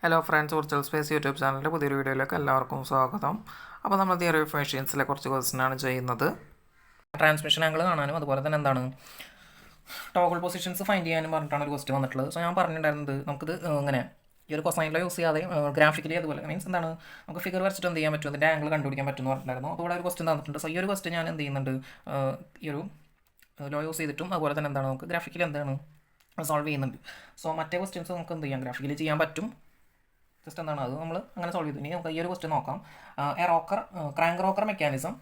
Hello friends, virtual space YouTube ചാനലിൻ്റെ പുതിയൊരു വീഡിയോയിലേക്ക് എല്ലാവർക്കും സ്വാഗതം. അപ്പോൾ നമ്മൾ തിയറി ഓഫ് മെഷീൻസിലെ കുറച്ച് ക്വസ്റ്റ്യനാണ് ചെയ്യുന്നത്. ട്രാൻസ്മിഷൻ ആംഗിൾ കാണാനും അതുപോലെ തന്നെ എന്താണ് ടോഗിൾ പൊസിഷൻസ് ഫൈൻഡ് ചെയ്യാനും പറഞ്ഞിട്ടാണ് ഒരു ക്വസ്റ്റ്യൻ വന്നിട്ടുള്ളത്. സോ ഞാൻ പറഞ്ഞിട്ടുണ്ടായിരുന്നത് നമുക്കിത് ഇങ്ങനെ ഈ ഒരു കൊസൈനിലോ യൂസ് ചെയ്യാതെ ഗ്രാഫിക്കലി അതുപോലെ മീൻസ് എന്താണ് നമുക്ക് ഫിഗർ വരച്ചിട്ട് എന്ത് ചെയ്യാൻ പറ്റും, അതിൻ്റെ ആംഗിൾ കണ്ടുപിടിക്കാൻ പറ്റുമെന്ന് പറഞ്ഞിട്ടുണ്ടായിരുന്നു. അപ്പോൾ ഇവിടെ ഒരു ക്വസ്റ്റ്യൻ തന്നിട്ടുണ്ട്. സോ ഈ ഒരു ക്വസ്റ്റ്യൻ ഞാൻ എന്ത് ചെയ്യുന്നുണ്ട്, ഈ ഒരു ലോ യൂസ് ചെയ്തിട്ടും അതുപോലെ തന്നെ എന്താണ് നമുക്ക് ഗ്രാഫിക്കലി എന്താണ് സോൾവ് ചെയ്യുന്നുണ്ട്. സോ മറ്റേ ക്വസ്റ്റ്യൻസ് നമുക്ക് എന്ത് ചെയ്യാം, ഗ്രാഫിക്കലി ചെയ്യാൻ പറ്റും. ജസ്റ്റ് എന്താണ് അത് നമ്മൾ അങ്ങനെ സോൾവ് ചെയ്തു. ഇനി നമുക്ക് ഈ ഒരു ക്വസ്റ്റ്യൻ നോക്കാം. A rocker crank rocker mechanism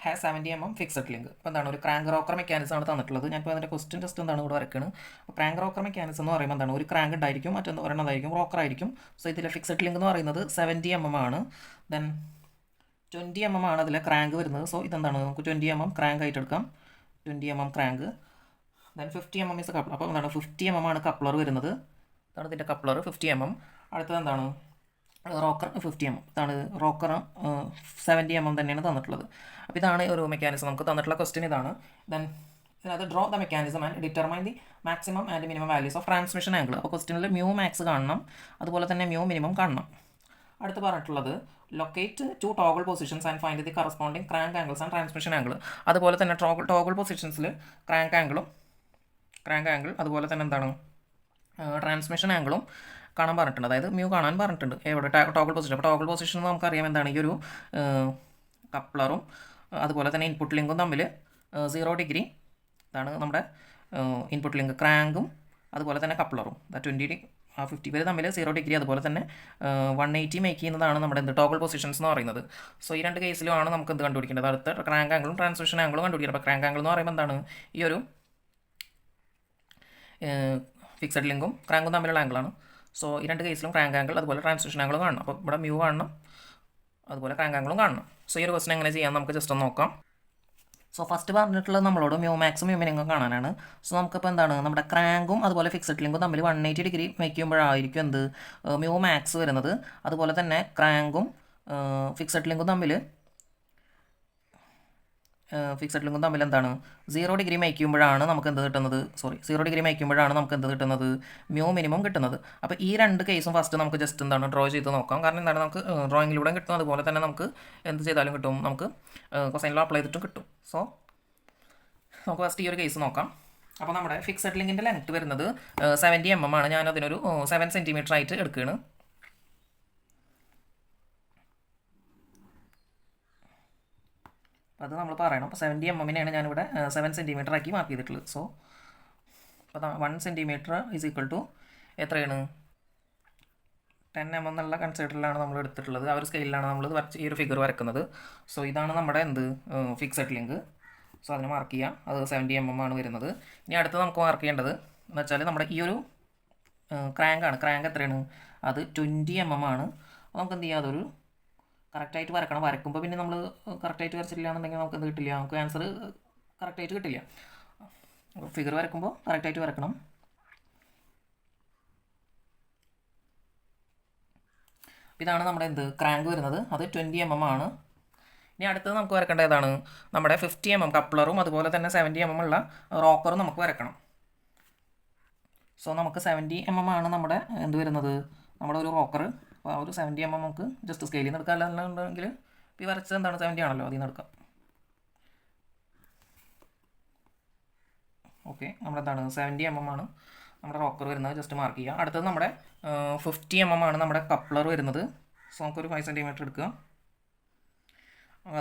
has 70 mm fixed link. ഇപ്പോൾ എന്താണ് ഒരു ക്രാങ്ക് റോക്കർ മെക്കാനിസം ആണ് തന്നിട്ടുള്ളത്. ഞാനിപ്പോൾ അതിൻ്റെ ക്വസ്റ്റ്യൻ ജസ്റ്റ് എന്താണ് ഇവിടെ വരയ്ക്കുന്നത്. അപ്പോൾ ക്രാങ്ക് റോക്കർ മെക്കാനിസം എന്ന് പറയുമ്പോൾ എന്താണ് ഒരു ക്രാങ്ക് ഉണ്ടായിരിക്കും, മറ്റൊന്ന് ഒരെണ്ണതായിരിക്കും റോക്കർ ആയിരിക്കും. സോ ഇതിലെ ഫിക്സഡ് ലിങ്ക് എന്ന് പറയുന്നത് 70 mm ആണ്. ദെൻ 20 mm ആണ് അതിലെ ക്രാങ്ക് വരുന്നത്. സോ ഇതെന്താണ് നമുക്ക് 20 mm ക്രാങ്ക് ആയിട്ട് എടുക്കാം. 20 mm crank. Then 50 mm is coupler. അപ്പോൾ എന്താണ് 50 mm ആണ് കപ്ലർ വരുന്നത്. ഇതാണ് ഇതിൻ്റെ കപ്ലർ 50 mm. അടുത്തത് എന്താണ് റോക്കർ 50 mm. ഇതാണ് റോക്കർ 70 mm തന്നെയാണ് തന്നിട്ടുള്ളത്. അപ്പോൾ ഇതാണ് ഒരു മെക്കാനിസം നമുക്ക് തന്നിട്ടുള്ള ക്വസ്റ്റ്യൻ ഇതാണ്. ദെൻ ഇതിനകത്ത് draw the mechanism and determine the maximum and minimum values of transmission angle. അപ്പോൾ ക്വസ്റ്റ്യനിൽ മ്യൂ മാക്സ് കാണണം, അതുപോലെ തന്നെ മ്യൂ മിനിമം കാണണം. അടുത്ത് പറഞ്ഞിട്ടുള്ളത് locate to toggle positions and find the corresponding crank angles and transmission angle. അതുപോലെ തന്നെ ടോഗിൾ പൊസിഷൻസിൽ ക്രാങ്ക് ആംഗിൾ അതുപോലെ തന്നെ എന്താണ് ട്രാൻസ്മിഷൻ ആംഗിളും കാണാൻ പറഞ്ഞിട്ടുണ്ട്. അതായത് മ്യൂ കാണാൻ പറഞ്ഞിട്ടുണ്ട് എവിടെ ടോഗിൾ പൊസിഷൻ. അപ്പോൾ ടോഗിൾ പൊസിഷൻ നമുക്കറിയാം എന്താണ് ഈ ഒരു കപ്ലറും അതുപോലെ തന്നെ ഇൻപുട്ട് ലിങ്കും തമ്മിൽ 0 ഡിഗ്രി. ഇതാണ് നമ്മുടെ ഇൻപുട്ട് ലിങ്ക് ക്രാങ്കും അതുപോലെ തന്നെ കപ്ലറും 50 പേര് തമ്മിൽ 0 ഡിഗ്രി, അതുപോലെ തന്നെ 180 മേക്ക് ചെയ്യുന്നതാണ് നമ്മുടെ ടോഗിൾ പൊസിഷൻസ് എന്ന് പറയുന്നത്. സോ ഈ രണ്ട് കേസിലുമാണ് നമുക്ക് എന്ത് കണ്ടുപിടിക്കേണ്ടത്, അടുത്ത ക്രാങ്ക് ആംഗിളും ട്രാൻസ്മിഷൻ ആംഗിളും കണ്ടുപിടിക്കണം. അപ്പോൾ ക്രാങ്ക് ആംഗിൾ എന്ന് പറയുമ്പോൾ എന്താണ് ഈ ഒരു ഫിക്സഡ് ലിങ്കും ക്രാങ്കും തമ്മിലുള്ള ആംഗിളാണ്. സോ ഈ രണ്ട് കേസിലും ക്രാങ്ക് ആംഗിൾ അതുപോലെ ട്രാൻസ്മിഷൻ ആംഗിളും കാണണം. അപ്പോൾ ഇവിടെ മ്യൂ കാണണം, അതുപോലെ ക്രാങ്ക് ആംഗിളും കാണണം. സോ ഈ ഒരു ക്വസ്റ്റൻ എങ്ങനെ ചെയ്യാം നമുക്ക് ജസ്റ്റ് ഒന്ന് നോക്കാം. സോ ഫസ്റ്റ് പറഞ്ഞിട്ടുള്ളത് നമ്മളോട് മ്യൂ മാക്സും മ്യൂ മിനിമം കാണാനാണ്. സോ നമുക്കിപ്പോൾ എന്താണ് നമ്മുടെ ക്രാങ്കും അതുപോലെ ഫിക്സഡ് ലിങ്കും തമ്മിൽ 180 ഡിഗ്രി മേക്ക് ചെയ്യുമ്പോഴായിരിക്കും എന്ത് മ്യൂ മാക്സ് വരുന്നത്. അതുപോലെ തന്നെ ക്രാങ്കും ഫിക്സഡ് ലിങ്കും തമ്മിൽ എന്താണ് 0 ഡിഗ്രി മേക്ക് ചെയ്യുമ്പോഴാണ് നമുക്ക് എന്ത് കിട്ടുന്നത്, 0 ഡിഗ്രി മേക്ക് ചെയ്യുമ്പോഴാണ് നമുക്ക് എന്ത് കിട്ടുന്നത്, മ്യൂ മിനിമം കിട്ടുന്നത്. അപ്പോൾ ഈ രണ്ട് കേസും ഫസ്റ്റ് നമുക്ക് ജസ്റ്റ് എന്താണ് ഡ്രോ ചെയ്ത് നോക്കാം. കാരണം എന്താണ് നമുക്ക് ഡ്രോയിങ്ങിലൂടെ കിട്ടും, അതുപോലെ തന്നെ നമുക്ക് എന്ത് ചെയ്താലും കിട്ടും, നമുക്ക് കൊസൈനിലോ അപ്ലൈ ചെയ്തിട്ടും കിട്ടും. സോ നമുക്ക് ഫസ്റ്റ് ഈ ഒരു കേസ് നോക്കാം. അപ്പോൾ നമ്മുടെ ഫിക്സഡ് ലിങ്കിൻ്റെ ലെങ്ത് വരുന്നത് 70 mm ആണ്. ഞാനതിനൊരു 7 സെൻറ്റിമീറ്റർ ആയിട്ട് എടുക്കുകയാണ്. അത് നമ്മൾ പറയണം. അപ്പോൾ 70 mm ഞാനിവിടെ 7 സെൻറ്റിമീറ്റർ ആക്കി മാർക്ക് ചെയ്തിട്ടുള്ളത്. സോ അപ്പോൾ 1 സെൻറ്റിമീറ്റർ ഈസ് ഈക്വൽ ടു എത്രയാണ് 10 mm എന്നുള്ള കൺസിഡറിലാണ് നമ്മൾ എടുത്തിട്ടുള്ളത്. ആ ഒരു സ്കെയിലാണ് നമ്മൾ ഈ ഒരു ഫിഗർ വരക്കുന്നത്. സോ ഇതാണ് നമ്മുടെ ഫിക്സഡ് ലിങ്ക്. സോ അതിന് മാർക്ക് ചെയ്യാം, അത് 70 mm ആണ് വരുന്നത്. ഇനി അടുത്ത് നമുക്ക് മാർക്ക് ചെയ്യേണ്ടത് എന്ന് വെച്ചാൽ നമ്മുടെ ഈ ഒരു ക്രാങ്ക് എത്രയാണ്, അത് 20 mm ആണ്. അപ്പോൾ നമുക്ക് എന്ത് ചെയ്യാം, അതൊരു കറക്റ്റായിട്ട് വരക്കണം. വരക്കുമ്പോൾ പിന്നെ നമ്മൾ കറക്റ്റായിട്ട് വരച്ചിട്ടില്ല എന്നുണ്ടെങ്കിൽ നമുക്ക് എന്ത് കിട്ടില്ല, നമുക്ക് ആൻസർ കറക്റ്റായിട്ട് കിട്ടില്ല. ഫിഗർ വരക്കുമ്പോൾ കറക്റ്റായിട്ട് വരക്കണം. ഇതാണ് നമ്മുടെ ക്രാങ്ക് വരുന്നത്, അത് 20 mm ആണ്. ഇനി അടുത്തത് നമുക്ക് വരക്കേണ്ട ഏതാണ്, നമ്മുടെ 50 mm കപ്ലറും അതുപോലെ തന്നെ 70 mm ഉള്ള റോക്കറും നമുക്ക് വരക്കണം. സോ നമുക്ക് 70 mm ആണ് നമ്മുടെ വരുന്നത്, നമ്മുടെ ഒരു റോക്കർ. അപ്പോൾ ആ ഒരു 70 mm നമുക്ക് ജസ്റ്റ് സ്കെയിലിൽ നിന്ന് എടുക്കാം, അല്ലാന്നുണ്ടെങ്കിൽ ഈ വരച്ചത് എന്താണ് 70 ആണല്ലോ, അതിൽ നിന്ന് എടുക്കാം. ഓക്കെ, നമ്മുടെ 70 mm ആണ് നമ്മുടെ റോക്കർ വരുന്നത്, ജസ്റ്റ് മാർക്ക് ചെയ്യുക. അടുത്തത് നമ്മുടെ 50 mm ആണ് നമ്മുടെ കപ്ലർ വരുന്നത്. സോ നമുക്കൊരു 5 സെൻറ്റിമീറ്റർ എടുക്കുക,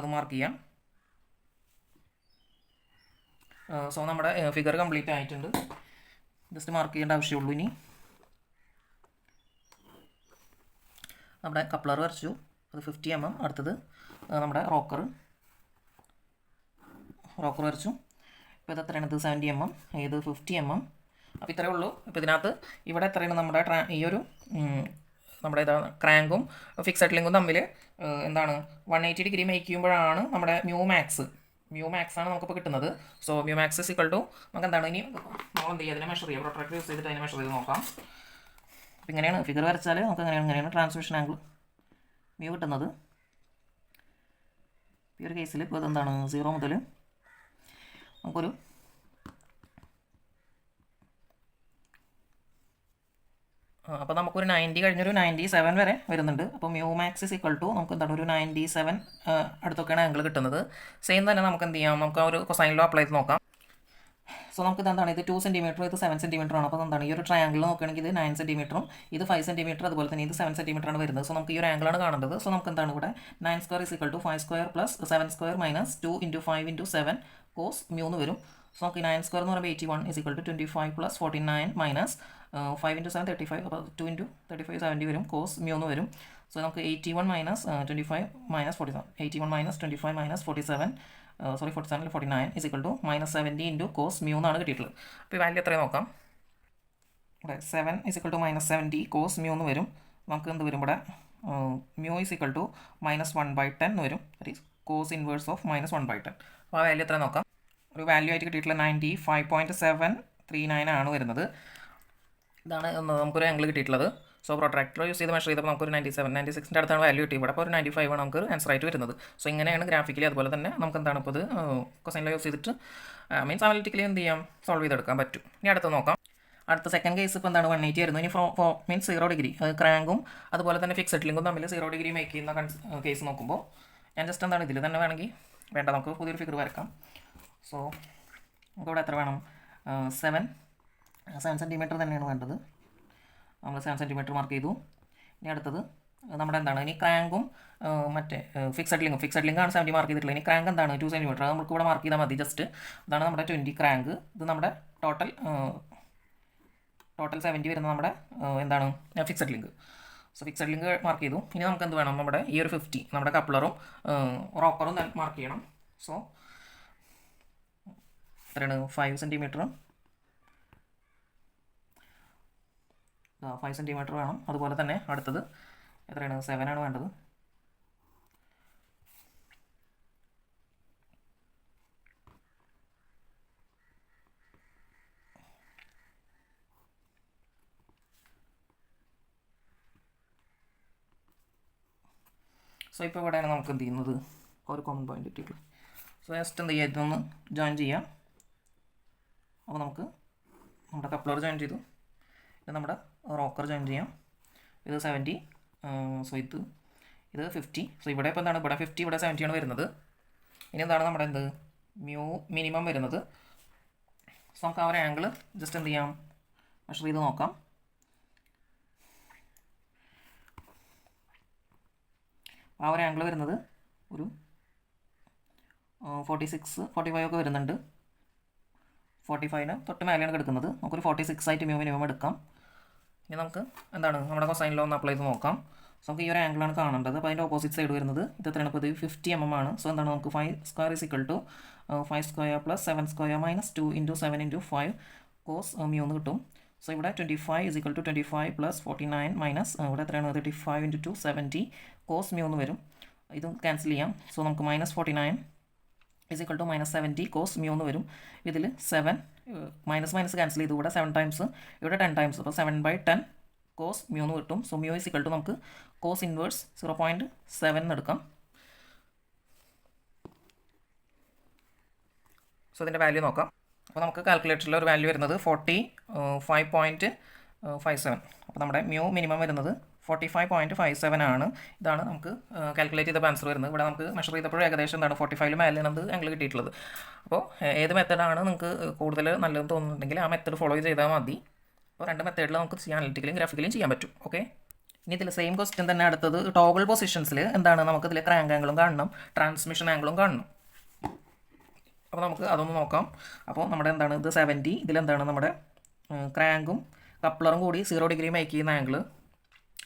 അത് മാർക്ക് ചെയ്യാം. സോ നമ്മുടെ ഫിഗർ കംപ്ലീറ്റ് ആയിട്ടുണ്ട്, ജസ്റ്റ് മാർക്ക് ചെയ്യേണ്ട ആവശ്യമുള്ളൂ. ഇനി നമ്മുടെ കപ്ലർ വരച്ചു, അത് 50 mm. അടുത്തത് നമ്മുടെ റോക്കർ വരച്ചു. ഇപ്പോൾ ഇത് എത്രയാണ്, ഇത് 70 mm, ഇത് 50 mm. അപ്പോൾ ഇത്രയേ ഉള്ളൂ. ഇപ്പോൾ ഇതിനകത്ത് ഇവിടെ എത്രയാണ് നമ്മുടെ ഈ ഒരു നമ്മുടെ ക്രാങ്കും ഫിക്സഡ് ലിങ്കും തമ്മിൽ എന്താണ് 180 ഡിഗ്രി മേക്ക് ചെയ്യുമ്പോഴാണ് നമ്മുടെ മ്യൂ മാക്സ് ആണ് നമുക്കിപ്പോൾ കിട്ടുന്നത്. So mu max is equal to നമുക്ക് എന്താണ്, ഇനി നമ്മൾ എന്ത് ചെയ്യുക, അതിനെ മെഷർ ചെയ്യുക, പ്രൊട്രാക്ടർ യൂസ് ചെയ്തിട്ട് അതിനെ മെഷർ ചെയ്ത് നോക്കാം. അപ്പോൾ ഇങ്ങനെയാണ് ഫിഗർ വരച്ചാൽ നമുക്ക് ഇങ്ങനെയാണ് ട്രാൻസ്മിഷൻ ആംഗിൾ മ്യൂ കിട്ടുന്നത്. ഈ ഒരു കേസിൽ ഇപ്പോൾ ഇതെന്താണ് 0 മുതൽ നമുക്കൊരു അപ്പോൾ നമുക്കൊരു 90 കഴിഞ്ഞൊരു 97 വരെ വരുന്നുണ്ട്. അപ്പോൾ mu max is equal to നമുക്ക് എന്താണ് ഒരു 97 അടുത്തൊക്കെയാണ് ആംഗിൾ കിട്ടുന്നത്. സെയിം തന്നെ നമുക്ക് എന്ത് ചെയ്യാം, നമുക്ക് ആ ഒരു കൊസൈൻ ലോ അപ്ലൈ ചെയ്ത് നോക്കാം. സോ നമുക്ക് എന്താണ് ഇത് 2 സെൻറ്റിമീറ്റർ, ഇത് 7 സെൻറ്റിമീറ്റർ ആണ്. അപ്പോൾ എന്താണ് ഈ ഒരു ട്രയാംഗിൾ നോക്കുകയാണെങ്കിൽ ഇത് 9 സെൻറ്റിമീറ്ററും ഇത് 5 സെൻറ്റിമീറ്റർ, അതുപോലെ തന്നെ ഇത് 7 സെൻറ്റിമീറ്റർ ആണ് വരുന്നത്. സോ നമുക്ക് ഈ ഒരു ആംഗിളാണ് കാണേണ്ടത്. സോ നമുക്ക് എന്താണ് ഇവിടെ 9 square is equal to 5 square plus 7 square minus 2 into 5 into 7 cos mu എന്ന് വരും. സോ നമുക്ക് 9 സ്ക്വയർ എന്ന് പറയുമ്പോൾ 81 is equal to 25 plus 49 minus 5 into 7 35, അപ്പോൾ 2 ഇൻറ്റു 35 70 വരും, കോസ് മ്യൂ എന്ന് വരും. സോ നമുക്ക് 81 minus 25 minus 47, 81 minus 25 minus 47 47 49 is equal to minus 70 into cos mu എന്നാണ് കിട്ടിയിട്ടുള്ളത്. അപ്പോൾ ഈ വാല്യൂ എത്രയും നോക്കാം. ഇവിടെ 7 is equal to minus 70 cos mu എന്ന് വരും. നമുക്ക് എന്ത് വരും ഇവിടെ mu is equal to minus 1/10 എന്ന് വരും. That is cos inverse of minus 1/10. അപ്പോൾ ആ വാല്യൂ എത്ര നോക്കാം. ഒരു വാല്യൂ ആയിട്ട് കിട്ടിയിട്ടുള്ള 95.739 ആണ് വരുന്നത്. ഇതാണ് നമുക്കൊരു ആംഗിൾ കിട്ടിയിട്ടുള്ളത്. സോ പ്രൊട്രാക്ടർ യൂസ് ചെയ്ത് മെഷർ ചെയ്തപ്പോൾ നമുക്കൊരു 96ൻ്റെ അടുത്താണ് വാല്യൂ കിട്ടി. ഇവിടെ അപ്പോൾ ഒരു 95 ആണ് നമുക്ക് ആൻസർ ആയിട്ട് വരുന്നത്. സോ ഇങ്ങനെയാണ് ഗ്രാഫിക്കലി, അതുപോലെ തന്നെ നമുക്ക് എന്താണ് ഇപ്പോൾ ഇത് കൊസൈൻ ലോ യൂസ് ചെയ്തിട്ട് മീൻസ് അനലിറ്റിക്കലി എന്ത് ചെയ്യാം, സോൾവ് ചെയ്തെടുക്കാൻ പറ്റും. ഇനി അടുത്ത് നോക്കാം. അടുത്ത സെക്കൻഡ് കേസ് ഇപ്പോൾ എന്താണ് 180 ആയിരുന്നു. ഇനി മീൻസ് 0 ഡിഗ്രി ക്രാങ്കും അതുപോലെ തന്നെ ഫിക്സഡ് ലിങ്കും തമ്മിൽ 0 ഡിഗ്രി മേക്ക് ചെയ്യുന്ന കേസ് നോക്കുമ്പോൾ ഞാൻ ജസ്റ്റ് എന്താണ് ഇതിൽ തന്നെ വേണമെങ്കിൽ വേണ്ട, നമുക്ക് പുതിയൊരു ഫിഗർ വരക്കാം. സോ നമുക്കിവിടെ എത്ര വേണം, 7 സെൻറ്റിമീറ്റർ തന്നെയാണ് വേണ്ടത്. നമ്മൾ 7 സെൻറ്റിമീറ്റർ മാർക്ക് ചെയ്തു. ഇനി അടുത്തത് നമ്മുടെ എന്താണ്, ഇനി ക്രാങ്കും മറ്റേ ഫിക്സഡ് ലിങ്കാണ് 70 മാർക്ക് ചെയ്തിട്ടുള്ളത്. ഇനി ക്രാങ്ക് എന്താണ് 2 സെൻറ്റിമീറ്റർ, അത് നമുക്ക് ഇവിടെ മാർക്ക് ചെയ്താൽ മതി ജസ്റ്റ്. ഇതാണ് നമ്മുടെ 20 ക്രാങ്ക്. ഇത് നമ്മുടെ ടോട്ടൽ 70 വരുന്നത് നമ്മുടെ എന്താണ് fixed link. So fixed link mark ചെയ്തു. ഇനി നമുക്ക് എന്ത് വേണം, നമ്മുടെ ഈ ഒരു 50 നമ്മുടെ കപ്ലറും റോക്കറും മാർക്ക് ചെയ്യണം. സോ എത്രയാണ് 5 സെൻറ്റിമീറ്ററും 5 സെൻറ്റിമീറ്റർ വേണം. അതുപോലെ തന്നെ അടുത്തത് എത്രയാണ് 7 ആണ് വേണ്ടത്. സോ ഇപ്പോൾ ഇവിടെയാണ് നമുക്ക് എന്ത് ചെയ്യുന്നത്, ഒരു കോമൺ പോയിന്റ് കിട്ടിയിട്ടുള്ളത്. സോ ജസ്റ്റ് എന്ത് ചെയ്യുക, ഇതൊന്ന് ജോയിൻ ചെയ്യാം. അപ്പോൾ നമുക്ക് നമ്മുടെ കപ്ലർ ജോയിൻ ചെയ്തു, ഇത് നമ്മുടെ റോക്കർ ജോയിൻ ചെയ്യാം. ഇത് 70, സോ ഇത് 50. സോ ഇവിടെ ഇപ്പോൾ എന്താണ്, ഇവിടെ 50 ഇവിടെ 70 ആണ് വരുന്നത്. ഇനി എന്താണ് നമ്മുടെ എന്ത് മ്യൂ മിനിമം വരുന്നത്. സോ നമുക്ക് ആ ഒരു ആംഗിൾ ജസ്റ്റ് എന്ത് ചെയ്യാം, മെഷർ ചെയ്ത് നോക്കാം. ആ ഒരു ആംഗിൾ വരുന്നത് ഒരു 45 ഒക്കെ വരുന്നുണ്ട്. 45 തൊട്ട് മേലെയാണ് കിടക്കുന്നത്. നമുക്കൊരു 46 ആയിട്ട് മിനിമം എടുക്കാം. ഇനി നമുക്ക് എന്താണ് നമ്മുടെ കൊസൈൻ ലോ ഒന്ന് അപ്ലൈ ചെയ്ത് നോക്കാം. സോ നമുക്ക് ഈ ഒരു ആംഗിളാണ് കാണേണ്ടത്. അപ്പോൾ അതിൻ്റെ ഓപ്പോസിറ്റ് സൈഡ് വരുന്നത് ഇത് എത്രയാണ്, ഇപ്പോൾ ഇത് 50 mm ആണ്. സോ എന്താണ് നമുക്ക് 5 square is equal to 5 square plus 7 square minus 2 into 7 into 5 cos mu എന്ന് കിട്ടും. സോ ഇവിടെ 25 is equal to 25 plus 49 minus ഇവിടെ എത്രയാണ് 35 ഇൻറ്റു 2 70 കോസ് മ്യൂ എന്ന് വരും. ഇതും ക്യാൻസൽ ചെയ്യാം. സോ നമുക്ക് minus 49 is equal to minus 70 cos mu എന്ന് വരും. ഇതിൽ 7 മൈനസ് ക്യാൻസൽ ചെയ്തു. ഇവിടെ 7 ടൈംസ്, ഇവിടെ 10 ടൈംസ്, അപ്പോൾ 7/10 കോസ് മ്യൂ എന്ന് കിട്ടും. So mu is equal to നമുക്ക് കോസ് ഇൻവേഴ്സ് 0.7 എന്ന് എടുക്കാം. സോ ഇതിൻ്റെ വാല്യൂ നോക്കാം. അപ്പോൾ നമുക്ക് കാൽക്കുലേറ്ററിൽ ഒരു വാല്യൂ വരുന്നത് 45.57. അപ്പോൾ നമ്മുടെ മ്യൂ മിനിമം വരുന്നത് 45.57 ആണ്. ഇതാണ് നമുക്ക് കാൽക്കുലേറ്റ് ചെയ്ത ആൻസർ വരുന്നത്. ഇവിടെ നമുക്ക് മെഷർ ചെയ്തപ്പോഴും ഏകദേശം എന്താണ് 45 മേലെയാണ് ആംഗിൾ കിട്ടിയിട്ടുള്ളത്. അപ്പോൾ ഏത് മെത്തേഡാണ് നിങ്ങൾക്ക് കൂടുതൽ നല്ലതെന്ന് തോന്നുന്നുണ്ടെങ്കിൽ ആ മെത്തേഡ് ഫോളോ ചെയ്താൽ മതി. അപ്പോൾ 2 മെത്തേഡിൽ നമുക്ക് ചെയ്യാൻ അനലിറ്റിക്കലും ഗ്രാഫിക്കലും ചെയ്യാൻ പറ്റും. ഓക്കെ, ഇനി ഇതിൽ സെയിം ക്വസ്റ്റ്യൻ തന്നെ അടുത്തത് ടോഗിൾ പൊസിഷൻസിൽ എന്താണ് നമുക്കിതിൽ ക്രാങ്ക് ആംഗിളും കാണണം, ട്രാൻസ്മിഷൻ ആംഗിളും കാണണം. അപ്പോൾ നമുക്ക് അതൊന്ന് നോക്കാം. അപ്പോൾ നമ്മുടെ എന്താണ് ഇത് 70, ഇതിലെന്താണ് നമ്മുടെ ക്രാങ്കും കപ്ലറും കൂടി 0 ഡിഗ്രി മേക്ക് ചെയ്യുന്ന ആംഗിൾ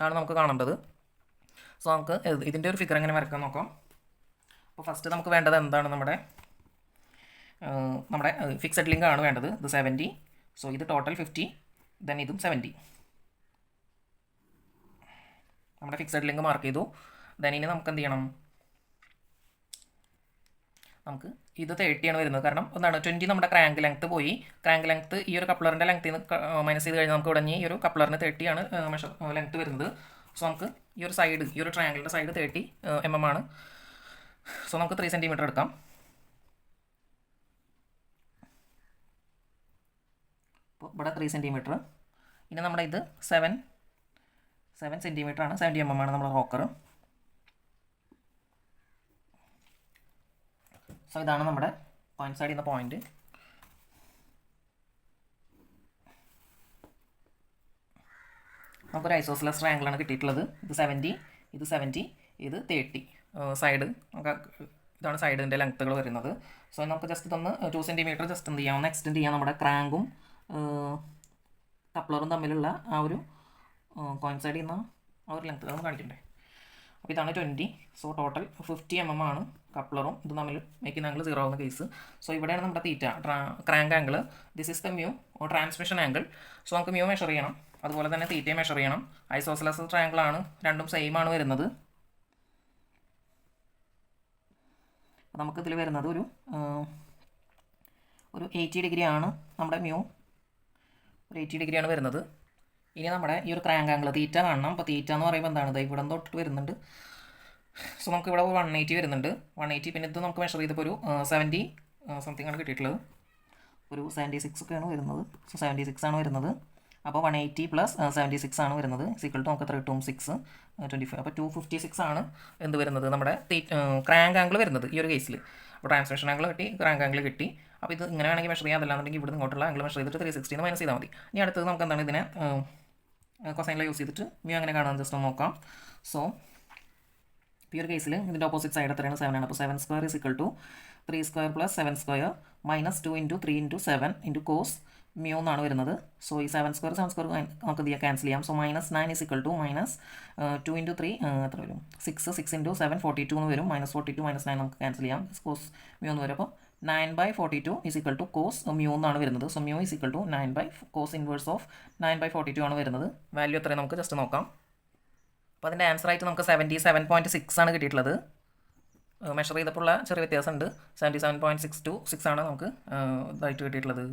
ആണ് നമുക്ക് കാണേണ്ടത്. സോ നമുക്ക് ഇതിൻ്റെ ഒരു ഫിഗർ എങ്ങനെ വരക്കാൻ നോക്കാം. അപ്പോൾ ഫസ്റ്റ് നമുക്ക് വേണ്ടത് എന്താണ്, നമ്മുടെ ഫിക്സഡ് ലിങ്ക് ആണ് വേണ്ടത്. ഇത് 70, സോ ഇത് ടോട്ടൽ 50, ദെൻ ഇതും 70. നമ്മുടെ ഫിക്സഡ് ലിങ്ക് മാർക്ക് ചെയ്തു. ദെൻ ഇനി നമുക്ക് എന്ത് ചെയ്യണം, നമുക്ക് ഇത് 30 ആണ് വരുന്നത്. കാരണം എന്താണ് 20 നമ്മുടെ ക്രാങ്ക് ലെങ്ത്ത് പോയി. ക്രാങ്ക് ലെങ്ത്ത് ഈ ഒരു കപ്ലറിൻ്റെ ലെങ്ത്തിൽ നിന്ന് മൈനസ് ചെയ്ത് കഴിഞ്ഞാൽ നമുക്ക് ഉടനെ ഈ ഒരു കപ്ലറിന് 30 ആണ് ലെങ്ത്ത് വരുന്നത്. സോ നമുക്ക് ഈ ഒരു സൈഡ്, ഈ ഒരു ട്രയാങ്കിളിൻ്റെ സൈഡ് 30 mm ആണ്. സോ നമുക്ക് 3 സെൻറ്റിമീറ്റർ എടുക്കാം. അപ്പോൾ ഇവിടെ 3 സെൻറ്റിമീറ്റർ. ഇനി നമ്മുടെ ഇത് 7 7 സെൻറ്റിമീറ്റർ ആണ്, 70 mm ആണ് നമ്മുടെ റോക്കർ. സോ ഇതാണ് നമ്മുടെ പോയിന്റ് സൈഡിൽ നിന്ന് പോയിന്റ്. നമുക്കൊരു ഐസോസിലസ് ട്രയാങ്കിളാണ് കിട്ടിയിട്ടുള്ളത്. ഇത് 70, ഇത് 70, ഇത് 30 സൈഡ്. നമുക്ക് ഇതാണ് സൈഡിൻ്റെ ലെങ്ത്തുകൾ വരുന്നത്. സോ നമുക്ക് ജസ്റ്റ് ഇതൊന്ന് 2 സെൻറ്റിമീറ്റർ ജസ്റ്റ് എന്ത് ചെയ്യാം, ഒന്ന് എക്സ്റ്റെൻഡ് ചെയ്യാം. നമ്മുടെ ക്രാങ്കും കപ്ലറും തമ്മിലുള്ള ആ ഒരു കോയിൻസൈഡ് ചെയ്യുന്ന ആ ഒരു ലെങ്ത്ത് നമ്മൾ കാണിക്കണ്ടേ. അപ്പോൾ ഇതാണ് 20. സോ ടോട്ടൽ 50 mm ആണ് കപ്ലറും ഇത് തമ്മിൽ മേക്കുന്ന ആംഗിൾ 0 ആവുന്ന കേസ്. സോ ഇവിടെയാണ് നമ്മുടെ theta crank angle. This is the mu transmission angle. So നമുക്ക് മ്യൂ മെഷർ ചെയ്യണം, അതുപോലെ തന്നെ തീറ്റയും മെഷർ ചെയ്യണം. ഐസോസിലസ് ട്രയാങ്കിൾ ആണ്, രണ്ടും സെയിം ആണ് വരുന്നത്. നമുക്കിതിൽ വരുന്നത് ഒരു 80 ഡിഗ്രി ആണ് നമ്മുടെ മ്യൂ, ഒരു 80 ഡിഗ്രി ആണ് വരുന്നത്. ഇനി നമ്മുടെ ഈ ഒരു ക്രാങ്ക് ആംഗിൾ തീറ്റ കാണണം. അപ്പോൾ തീറ്റ എന്ന് പറയുമ്പോൾ എന്താണ്, ഇത് ഇവിടെ തൊട്ടിട്ട് വരുന്നുണ്ട്. സോ നമുക്ക് ഇവിടെ 180 വരുന്നുണ്ട്, 180. പിന്നെ ഇത് നമുക്ക് മെഷർ ചെയ്തപ്പോൾ ഒരു 70 സംതിങ് ആണ് കിട്ടിയിട്ടുള്ളത്, ഒരു 76 ഒക്കെയാണ് വരുന്നത്. സോ 76 ആണ് വരുന്നത്. അപ്പോൾ 180 + 76 ആണ് വരുന്നത്. = നമുക്ക് 3 2 6 25. അപ്പോൾ 256 ആണ് എന്ത് വരുന്നത്, നമ്മുടെ ക്രാങ്ക് ആംഗിൾ വരുന്നത് ഈ ഒരു കേസിൽ. അപ്പോൾ ട്രാൻസ്മിഷൻ ആംഗിൾ കിട്ടി, ക്രാങ്ക് ആംഗിൾ കിട്ടി. അപ്പോൾ ഇത് ഇങ്ങനെ വേണമെങ്കിൽ മെഷർ ചെയ്യാം, അതല്ലാന്നുണ്ടെങ്കിൽ ഇവിടെ ഇങ്ങോട്ടുള്ള ആംഗിൾ മെഷർ ചെയ്തിട്ട് 360 മൈനസ് ചെയ്താൽ മതി. ഇനി അടുത്തത് നമുക്ക് എന്താണ്, ഇതിനെ കൊസൈനിൽ യൂസ് ചെയ്തിട്ട് മ്യൂ അങ്ങനെ കാണാൻ ജസ്റ്റ് ഒന്ന് നോക്കാം. സോ ഈ ഒരു കേസിൽ ഇതിൻ്റെ ഓപ്പോസിറ്റ് സൈഡ് എത്രയാണ്, 7 ആണ്. അപ്പോൾ 7² = 3² + 7² -2 × 3 × 7 × cos മ്യൂ എന്നാണ് വരുന്നത്. സോ ഈ 7² നമുക്ക് ഇത് ക്യാൻസൽ ചെയ്യാം. സോ -9 = -2 × 3 എത്ര വരും, 6 × 7 42 എന്ന് വരും. -42 -9 നമുക്ക് ക്യാൻസൽ ചെയ്യാം, കോസ് മ്യൂ എന്ന് വരും. അപ്പോൾ 9/42 = cos മ്യൂ എന്നാണ് വരുന്നത്. So mu = 9/cos inverse of 9/42 ആണ് വരുന്നത്. വാല്യൂ എത്രയും നമുക്ക് ജസ്റ്റ് നോക്കാം. അപ്പോൾ അതിൻ്റെ ആൻസർ ആയിട്ട് നമുക്ക് 77.6 ആണ് കിട്ടിയിട്ടുള്ളത്. മെഷർ ചെയ്തപ്പോൾ ഉള്ള ചെറിയ വ്യത്യാസമുണ്ട്. 77.626 ആണ് നമുക്ക് ഇതായിട്ട് കിട്ടിയിട്ടുള്ളത്.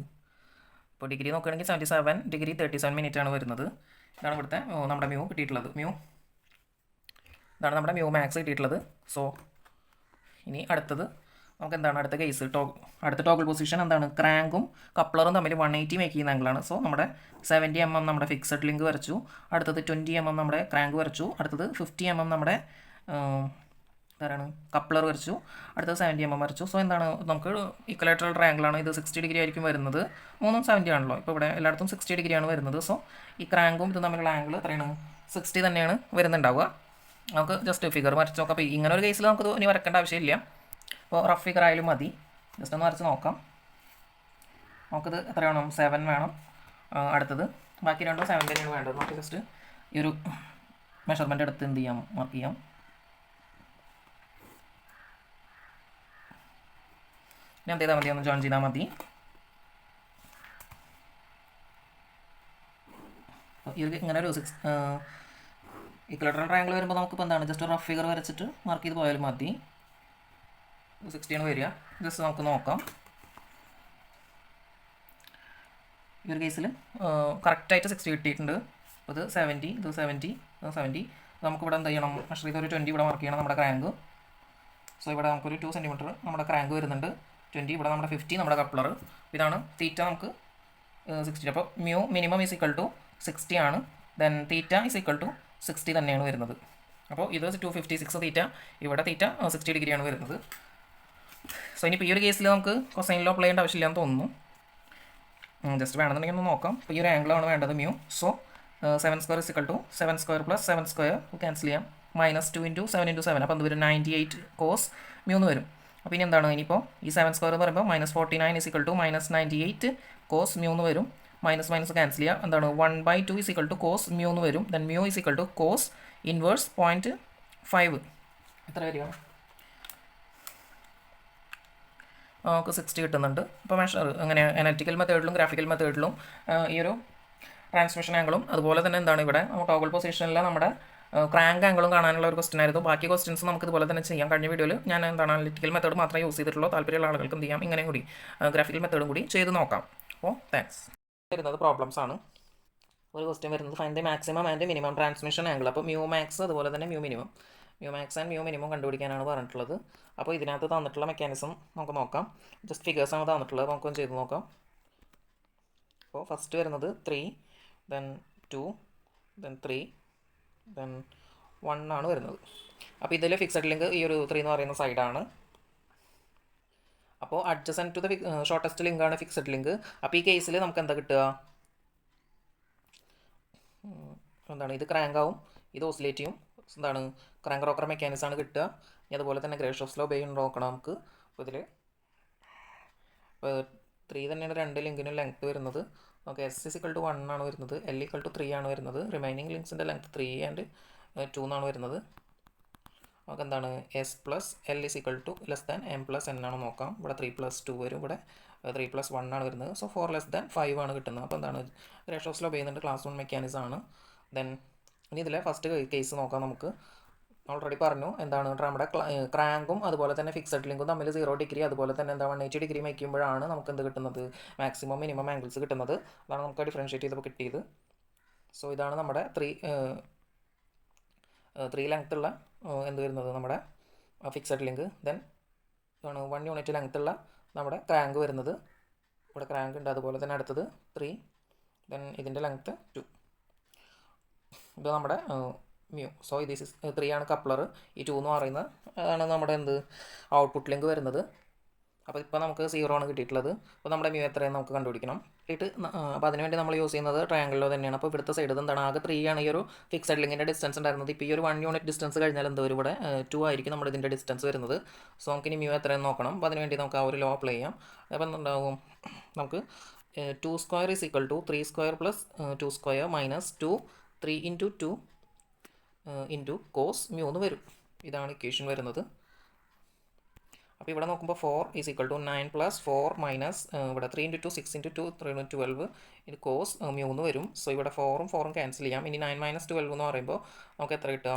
ഇപ്പോൾ ഡിഗ്രി നോക്കുകയാണെങ്കിൽ 77 ഡിഗ്രി 37 മിനിറ്റ് ആണ് വരുന്നത്. ഇതാണ് ഇവിടുത്തെ നമ്മുടെ മ്യൂ കിട്ടിയിട്ടുള്ളത്. ഇതാണ് നമ്മുടെ മ്യൂ മാക്സ് കിട്ടിയിട്ടുള്ളത്. സോ ഇനി അടുത്തത് നമുക്ക് എന്താണ്, അടുത്ത കേസ് അടുത്ത ടോഗിൾ പൊസിഷൻ എന്താണ്, ക്രാങ്കും കപ്ലറും തമ്മിൽ 180 മേക്ക് ചെയ്യുന്ന ആംഗിളാണ്. സോ നമ്മുടെ 70 mm നമ്മുടെ ഫിക്സഡ് ലിങ്ക് വരച്ചു, അടുത്തത് 20 mm നമ്മുടെ ക്രാങ്ക് വരച്ചു, അടുത്തത് 50 mm നമ്മുടെ ആരാണ് കപ്ലർ വരച്ചു, അടുത്തത് 70 mm വരച്ചു. സോ എന്താണ്, നമുക്ക് ഇക്വലേറ്ററൽ ട്രയാങ്കിളാണ്. ഇത് 60 ഡിഗ്രി ആയിരിക്കും വരുന്നത്. മൂന്നും 70 ആണല്ലോ, ഇപ്പോൾ ഇവിടെ എല്ലായിടത്തും 60 ഡിഗ്രിയാണ് വരുന്നത്. സോ ഈ ക്രാങ്കും ഇത് തമ്മിലുള്ള ആംഗിൾ എത്രയാണ്, 60 തന്നെയാണ് വരുന്നുണ്ടാവുക. നമുക്ക് ജസ്റ്റ് ഫിഗർ വരച്ച് നോക്കാം. അപ്പോൾ ഇങ്ങനെ ഒരു കേസിൽ നമുക്ക് ഇനി വരക്കേണ്ട ആവശ്യമില്ല. അപ്പോൾ റഫ് ഫിഗർ ആയാലും മതി, ജസ്റ്റ് ഒന്ന് വരച്ച് നോക്കാം. നമുക്കിത് എത്ര വേണം, 7 വേണം. അടുത്തത് ബാക്കി രണ്ടും 7 തന്നെയാണ് വേണ്ടത്. നമുക്ക് ജസ്റ്റ് ഈ ഒരു മെഷർമെൻ്റ് എടുത്ത് എന്ത് ചെയ്യാം, മാർക്ക് ചെയ്യാം. ഇനി എന്ത് ചെയ്താൽ മതി, ഒന്ന് ജോയിൻ ചെയ്താൽ മതി. ഇങ്ങനെ ഒരു ഇക്വലേറ്ററൽ ട്രയാങ്കിൾ വരുമ്പോൾ നമുക്കിപ്പോൾ എന്താണ്, ജസ്റ്റ് റഫ് ഫിഗർ വരച്ചിട്ട് മാർക്ക് ചെയ്ത് പോയാലും മതി. 60 ആണ് വരിക. ജസ്റ്റ് നമുക്ക് നോക്കാം. ഈ ഒരു കേസിൽ കറക്റ്റായിട്ട് 60 കിട്ടിയിട്ടുണ്ട്. അപ്പോൾ ഇത് 70, ഇത് 70, ഇത് 70. നമുക്കിവിടെ എന്ത് ചെയ്യണം, മെഷർ ചെയ്ത് ഒരു 20 ഇവിടെ മാർക്ക് ചെയ്യണം നമ്മുടെ ക്രാങ്ക്. സോ ഇവിടെ നമുക്കൊരു 2 സെൻറ്റിമീറ്റർ നമ്മുടെ ക്രാങ്ക് വരുന്നുണ്ട്. 20 ഇവിടെ നമ്മുടെ 50 നമ്മുടെ കപ്ലർ. ഇതാണ് തീറ്റ നമുക്ക് 60. അപ്പോൾ മ്യൂ മിനിമം = 60 ആണ്. ദെൻ തീറ്റ = 60 തന്നെയാണ് വരുന്നത്. അപ്പോൾ ഇത് 256 തീറ്റ, ഇവിടെ തീറ്റ 60 ഡിഗ്രിയാണ് വരുന്നത്. സോ ഇനിയിപ്പോൾ ഈ ഒരു കേസിൽ നമുക്ക് കൊസൈനിലോ അപ്ലൈ ചെയ്യേണ്ട ആവശ്യമില്ലാന്ന് തോന്നുന്നു. ജസ്റ്റ് വേണമെന്നുണ്ടെങ്കിൽ ഒന്ന് നോക്കാം. ഇപ്പോൾ ഈ ഒരു ആംഗിളാണ് വേണ്ടത് മ്യൂ. സോ 7² = 7² + 7² ക്യാൻസൽ ചെയ്യാം. -2 × 7 × 7. അപ്പോൾ എന്ത് വരും, 98 cos മ്യൂ എന്ന് വരും. അപ്പോൾ ഇനി എന്താണ്, ഇനിയിപ്പോൾ ഈ 7² എന്ന് പറയുമ്പോൾ -49 = -98 cos മ്യൂ എന്ന് വരും. മൈനസ് ക്യാൻസൽ ചെയ്യാം. എന്താണ്, 1/2 = cos മ്യൂ എന്ന് വരും. Then mu = cos inverse 0.5. എത്ര വരിക, നമുക്ക് 60 കിട്ടുന്നുണ്ട്. അപ്പോൾ മെഷർ അങ്ങനെ അനലിറ്റിക്കൽ മെത്തേഡിലും ഗ്രാഫിക്കൽ മെത്തേഡിലും ഈ ഒരു ട്രാൻസ്മിഷൻ ആംഗിളും അതുപോലെ തന്നെ എന്താണ് ഇവിടെ ടോഗിൾ പൊസിഷനിലെ നമ്മുടെ ക്രാങ്ക് ആംഗിളും കാണാനുള്ള ഒരു ക്വസ്റ്റൻ ആയിരുന്നു. ബാക്കി ക്വസ്റ്റൻസ് നമുക്ക് ഇതുപോലെ തന്നെ ചെയ്യാം. കഴിഞ്ഞ വീഡിയോയിൽ ഞാൻ എന്താണ് അനലിറ്റിക്കൽ മെത്തേഡ് മാത്രമേ യൂസ് ചെയ്തിട്ടുള്ളൂ. താല്പര്യമുള്ള ആളുകൾക്ക് എന്ത് ചെയ്യാം, ഇങ്ങനെയും കൂടി ഗ്രാഫിക്കൽ മെത്തേഡും കൂടി ചെയ്ത് നോക്കാം. അപ്പോൾ താങ്ക്സ്. വരുന്നത് പ്രോബ്ലംസ് ആണ്. ഒരു ക്വസ്റ്റ്യൻ വരുന്നത് find the maximum and minimum transmission angle. അപ്പോൾ മ്യൂ മാക്സ് അതുപോലെ തന്നെ mu minimum, mu max and mu minimum കണ്ടുപിടിക്കാനാണ് പറഞ്ഞിട്ടുള്ളത്. അപ്പോൾ ഇതിനകത്ത് തന്നിട്ടുള്ള മെക്കാനിസം നമുക്ക് നോക്കാം. ജസ്റ്റ് ഫിഗേഴ്സാണ് തന്നിട്ടുള്ളത്, നമുക്കൊന്ന് ചെയ്ത് നോക്കാം. അപ്പോൾ ഫസ്റ്റ് വരുന്നത് 3, ദെൻ 2, ദെൻ 3, ദെൻ 1 ആണ് വരുന്നത്. അപ്പോൾ ഇതിൽ ഫിക്സഡ് ലിങ്ക് ഈ ഒരു 3 എന്ന് പറയുന്ന സൈഡാണ്. അപ്പോൾ അഡ്ജസൻറ്റ് ടു ദ ഷോർട്ടസ്റ്റ് ലിങ്കാണ് ഫിക്സഡ് ലിങ്ക്. അപ്പോൾ ഈ കേസിൽ നമുക്ക് എന്താ കിട്ടുക, എന്താണ് ഇത് ക്രാങ്ക് ആവും, ഇത് ഓസിലേറ്റ് ചെയ്യും. എന്താണ് ക്രാങ്ക് റോക്കർ മെക്കാനിസം ആണ് കിട്ടുക. ഇനി അതുപോലെ തന്നെ ഗ്രേഷോഫ്സ് ലോ ബെയിൻ നോക്കണം നമുക്ക്. അപ്പോൾ ഇതിൽ ഇപ്പോൾ 3 തന്നെയാണ് രണ്ട് ലിങ്കിനും ലെങ്ത്ത് വരുന്നത്. നമുക്ക് S=1 ആണ് വരുന്നത്, L=3 ആണ് വരുന്നത്. റിമൈനിങ് ലിങ്ക്സിൻ്റെ ലെങ്ത്ത് 3 ആൻഡ് 2 എന്നാണ് വരുന്നത്. നമുക്ക് എന്താണ് S+L=M+N ആണ് നോക്കാം. ഇവിടെ 3+2 വരും, ഇവിടെ 3+1 ആണ് വരുന്നത്. സോ 4<5 ആണ് കിട്ടുന്നത്. അപ്പോൾ എന്താണ് ഗ്രേഷോഫ്സ് ലോ ചെയ്യുന്നുണ്ട്, ക്ലാസ് 1 മെക്കാനിസം ആണ്. ദെൻ ഇനി ഇതിലെ ഫസ്റ്റ് കേസ് നോക്കാം നമുക്ക്. ഓൾറെഡി പറഞ്ഞു എന്താണ് നമ്മുടെ ക്രാങ്കും അതുപോലെ തന്നെ ഫിക്സഡ് ലിങ്കും തമ്മിൽ 0 ഡിഗ്രി അതുപോലെ തന്നെ എന്താ 180 ഡിഗ്രി വയ്ക്കുമ്പോഴാണ് നമുക്ക് എന്ത് കിട്ടുന്നത്, മാക്സിമം മിനിമം ആംഗിൾസ് കിട്ടുന്നത്. അതാണ് നമുക്ക് ഡിഫറൻഷ്യേറ്റ് ചെയ്തപ്പോൾ കിട്ടിയത്. സോ ഇതാണ് നമ്മുടെ 3 ലെങ്ത്തുള്ള എന്ത് വരുന്നത് നമ്മുടെ ഫിക്സഡ് ലിങ്ക്. ദെൻ ഇതാണ് 1 യൂണിറ്റ് ലെങ്ത്തുള്ള നമ്മുടെ ക്രാങ്ക് വരുന്നത്. ഇവിടെ ക്രാങ്ക് ഉണ്ട്. അതുപോലെ തന്നെ അടുത്തത് 3, ദെൻ ഇതിൻ്റെ ലെങ്ത്ത് 2. ഇത് നമ്മുടെ മ്യൂ. സോ ഇത് 3 ആണ് കപ്ലർ. ഈ 2 എന്ന് പറയുന്നത് അതാണ് നമ്മുടെ ഔട്ട്പുട്ട് ലിങ്ക് വരുന്നത്. അപ്പോൾ ഇപ്പോൾ നമുക്ക് 0 ആണ് കിട്ടിയിട്ടുള്ളത്. അപ്പോൾ നമ്മുടെ മ്യൂ എത്രയെന്ന് നമുക്ക് കണ്ടുപിടിക്കണം. അപ്പോൾ അതിനുവേണ്ടി നമ്മൾ യൂസ് ചെയ്യുന്നത് ട്രയാങ്കിളിലോ തന്നെയാണ്. അപ്പോൾ ഇവിടുത്തെ സൈഡ് എന്താണ്, ആകെ 3 ആണ് ഈ ഒരു ഫിക്സഡ് ലിങ്കിൻ്റെ ഡിസ്റ്റൻസ് ഉണ്ടായിരുന്നത്. ഇപ്പോൾ ഈ ഒരു 1 യൂണിറ്റ് ഡിസ്റ്റൻസ് കഴിഞ്ഞാൽ എന്തോ ഇവിടെ 2 ആയിരിക്കും നമ്മുടെ ഇതിൻ്റെ ഡിസ്റ്റൻസ് വരുന്നത്. സോ നമുക്ക് ഇനി മ്യൂ എത്രയെന്ന് നോക്കണം. അപ്പോൾ അതിനുവേണ്ടി നമുക്ക് ആ ഒരു ലോ അപ്ലൈ ചെയ്യാം. അപ്പോൾ എന്തുണ്ടാവും, നമുക്ക് 2² = 3² + 2² - 2 3 × 2 × cos μ എന്ന് വരും. ഇതാണ് ഇക്വേഷൻ വരുന്നത്. അപ്പോൾ ഇവിടെ നോക്കുമ്പോൾ 4 = 9 + 4 - ഇവിടെ 3 × 2 6 × 2 3 × 12 ഇത് cos μ എന്ന് വരും. സോ ഇവിടെ 4ഉം 4ഉം ക്യാൻസൽ ചെയ്യാം. ഇനി 9 - 12 എന്ന് പറയുമ്പോൾ നമുക്ക് എത്ര കിട്ടുക,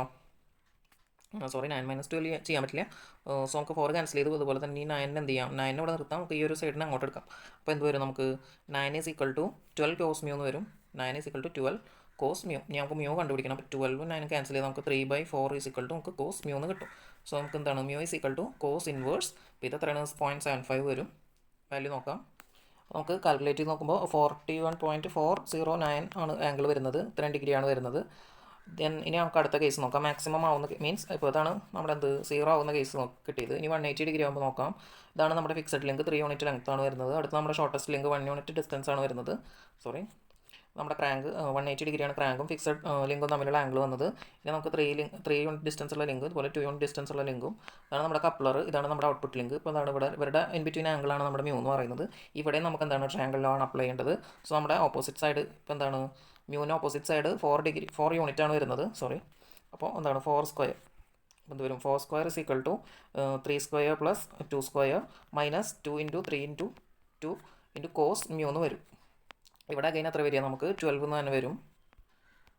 9 - 12 ചെയ്യാൻ പറ്റില്ല. സോ നമുക്ക് 4 ക്യാൻസൽ ചെയ്തു. അതുപോലെ തന്നെ ഈ 9 എന്ത് ചെയ്യാം, 9 ഇവിടെ നിർത്താം. നമുക്ക് ഈ ഒരു സൈഡിന് അങ്ങോട്ട് എടുക്കാം. അപ്പോൾ എന്ത് വരും, നമുക്ക് 9 = 12 cos μ എന്ന് വരും. 9 = 12 cos μ. ഇനി നമുക്ക് μ കണ്ടുപിടിക്കണം. അപ്പോൾ 12ഉം 9ഉം ക്യാൻസൽ ചെയ്ത് നമുക്ക് 3/4 = നമുക്ക് cos μ എന്ന് കിട്ടും. സോ നമുക്ക് എന്താണ് μ = cos ഇൻവേഴ്സ്. അപ്പോൾ ഇത് എത്രയാണ്, 0.75 വരും. വാല്യൂ നോക്കാം. നമുക്ക് കാൽക്കുലേറ്റ് ചെയ്ത് നോക്കുമ്പോൾ 41.409 ആണ് ആംഗിൾ വരുന്നത്. 3 ഡിഗ്രിയാണ് വരുന്നത്. ദെൻ ഇനി നമുക്ക് അടുത്ത കേസ് നോക്കാം. മാക്സിമം ആവുന്ന മീൻസ് ഇപ്പോൾ ഇതാണ് നമ്മുടെ 0 ആവുന്ന കേസ് കിട്ടിയത്. ഇനി 180 ഡിഗ്രി ആകുമ്പോൾ നോക്കാം. ഇതാണ് നമ്മുടെ ഫിക്സഡ് ലിങ്ക് 3 യൂണിറ്റ് ലെങ്ത് ആണ് വരുന്നത്. അടുത്ത നമ്മുടെ ഷോർട്ടസ്റ്റ് ലിങ്ക് 1 യൂണിറ്റ് ഡിസ്റ്റൻസ് ആണ് വരുന്നത്. നമ്മുടെ ക്രാങ്ക് 180 ഡിഗ്രിയാണ് ക്രാങ്കും ഫിക്സഡ് ലിങ്കും തമ്മിലുള്ള ആംഗിൾ വന്നത്. ഇനി നമുക്ക് 3 യൂണിറ്റ് ഡിസ്റ്റൻസ് ഉള്ള ലിങ്ക്, അതുപോലെ 2 യൂണിറ്റ് ഡിസ്റ്റൻസ് ഉള്ള ലിങ്കും. ഇതാണ് നമ്മുടെ കപ്ലർ, ഇതാണ് നമ്മുടെ ഔട്ട്പുട്ട് ലിങ്ക്. ഇപ്പോൾ എന്താണ് ഇവരുടെ ഇൻ ബിറ്റ്വീൻ ആംഗിളാണ് നമ്മുടെ μ എന്ന് പറയുന്നത്. ഇവിടെ നമുക്ക് എന്താണ് ട്രയാങ്കിൾ ലോ ആണ് അപ്ലൈ ചെയ്യേണ്ടത്. സോ നമ്മുടെ ഓപ്പോസിറ്റ് സൈഡ് ഇപ്പോൾ എന്താണ് മ്യൂവിന് ഓപ്പോസിറ്റ് സൈഡ് 4 യൂണിറ്റ് ആണ് വരുന്നത്. അപ്പോൾ എന്താണ് 4² എന്ത് വരും, 4² = 3² + 2² - 2 × 3 × 2 × cos μ എന്ന് വരും. ഇവിടെ അഗൈൻ എത്ര വരിക, നമുക്ക് 12 എന്ന് തന്നെ വരും.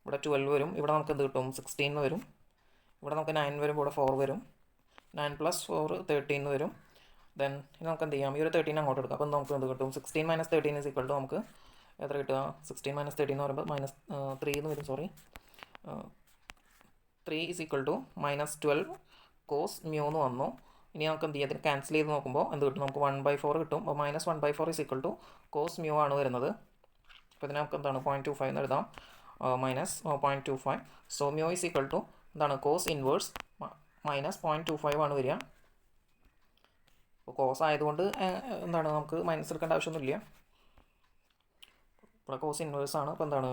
ഇവിടെ 12 വരും. ഇവിടെ നമുക്ക് എന്ത് കിട്ടും, 16 എന്ന് വരും. ഇവിടെ നമുക്ക് 9 വരും. ഇവിടെ 4 വരും. 9 + 4 13 എന്ന് വരും. ദെൻ നമുക്ക് എന്ത് ചെയ്യാം, ഈ ഒരു 13 അങ്ങോട്ട് എടുക്കാം. അപ്പോൾ നമുക്ക് എന്ത് കിട്ടും, 16 - 13 = നമുക്ക് എത്ര കിട്ടുക, 16 - 13 എന്ന് പറയുമ്പോൾ -3 എന്ന് വരും. 3 = -12 cos μ എന്ന് വന്നു. ഇനി നമുക്ക് എന്ത് ചെയ്യാം, അതിന് ക്യാൻസൽ ചെയ്ത് നോക്കുമ്പോൾ എന്ത് കിട്ടും, നമുക്ക് 1/4 കിട്ടും. അപ്പോൾ -1/4 = cos μ ആണ് വരുന്നത്. അപ്പോൾ ഇതിന് നമുക്ക് എന്താണ് 0.25 എന്ന് എഴുതാം, -0.25. സോ μ = എന്താണ് cos ഇൻവേഴ്സ് -0.25 ആണ് വരിക. അപ്പോൾ കോസ് ആയതുകൊണ്ട് എന്താണ് നമുക്ക് മൈനസ് എടുക്കേണ്ട ആവശ്യമൊന്നുമില്ല. ഇവിടെ കോസ് ഇൻവേഴ്സ് ആണ്. അപ്പോൾ എന്താണ്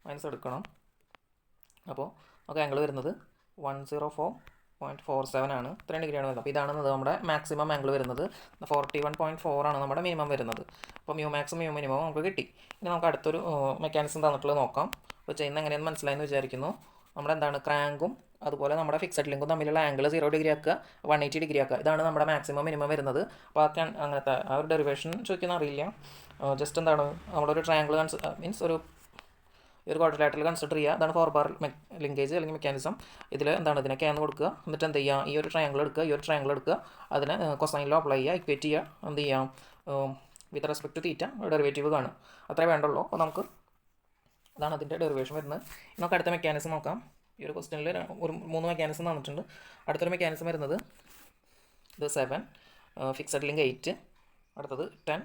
മൈനസ് എടുക്കണം. അപ്പോൾ നമുക്ക് ആംഗിൾ വരുന്നത് 104.47 ആണ്. 3 ഡിഗ്രിയാണ് വരുന്നത്. അപ്പോൾ ഇതാണ് നമ്മുടെ മാക്സിമം ആംഗിൾ വരുന്നത്. 41.4 ആണ് നമ്മുടെ മിനിമം വരുന്നത്. അപ്പോൾ മ്യൂ മാക്സും മ്യൂ മിനിമം നമുക്ക് കിട്ടി. ഇനി നമുക്ക് അടുത്തൊരു മെക്കാനിസം തന്നിട്ടുള്ളത് നോക്കാം. അപ്പോൾ ചെയ്യുന്നത് എങ്ങനെയെന്ന് മനസ്സിലായെന്ന് വിചാരിക്കുന്നു. നമ്മുടെ എന്താണ് ക്രാങ്കും അതുപോലെ നമ്മുടെ ഫിക്സഡ് ലിങ്കും തമ്മിലുള്ള ആംഗിൾ 0 ഡിഗ്രി ആക്കുക, 180 ഡിഗ്രി ആക്കുക. ഇതാണ് നമ്മുടെ മാക്സിമം മിനിമം വരുന്നത്. അപ്പോൾ അങ്ങനത്തെ ആ ഒരു ഡെറിവേഷൻ ചോദിക്കുന്ന അറിയില്ല. ജസ്റ്റ് എന്താണ് നമ്മളൊരു ട്രയാങ്കിൾ മീൻസ് ഒരു ക്വാഡ്രിലാറ്ററൽ കൺസിഡർ ചെയ്യുക. അതാണ് 4 ബാർ ലിങ്കേജ് അല്ലെങ്കിൽ മെക്കാനിസം. ഇതിൽ എന്താണ് ഇതിനൊക്കെ എന്ന് കൊടുക്കുക. എന്നിട്ട് എന്ത് ചെയ്യുക, ഈ ഒരു ട്രയാങ്കിൾ എടുക്കുക, അതിന് കൊസൈൻ ലോ അപ്ലൈ ചെയ്യുക, ഇക്വേറ്റ് ചെയ്യുക, എന്ത് ചെയ്യാം with respect to theta derivative കാണുക. അത്രേ വേണ്ടുള്ളൂ. അപ്പോൾ നമുക്ക് അതാണ് അതിൻ്റെ ഡെറിവേഷൻ വരുന്നത്. നമുക്ക് അടുത്ത മെക്കാനിസം നോക്കാം. ഈ ഒരു ക്വസ്റ്റ്യനിൽ ഒരു 3 മെക്കാനിസം തന്നിട്ടുണ്ട്. അടുത്തൊരു മെക്കാനിസം വരുന്നത് ഇത് 7, ഫിക്സഡ് ലിങ്ക് 8, അടുത്തത് 10,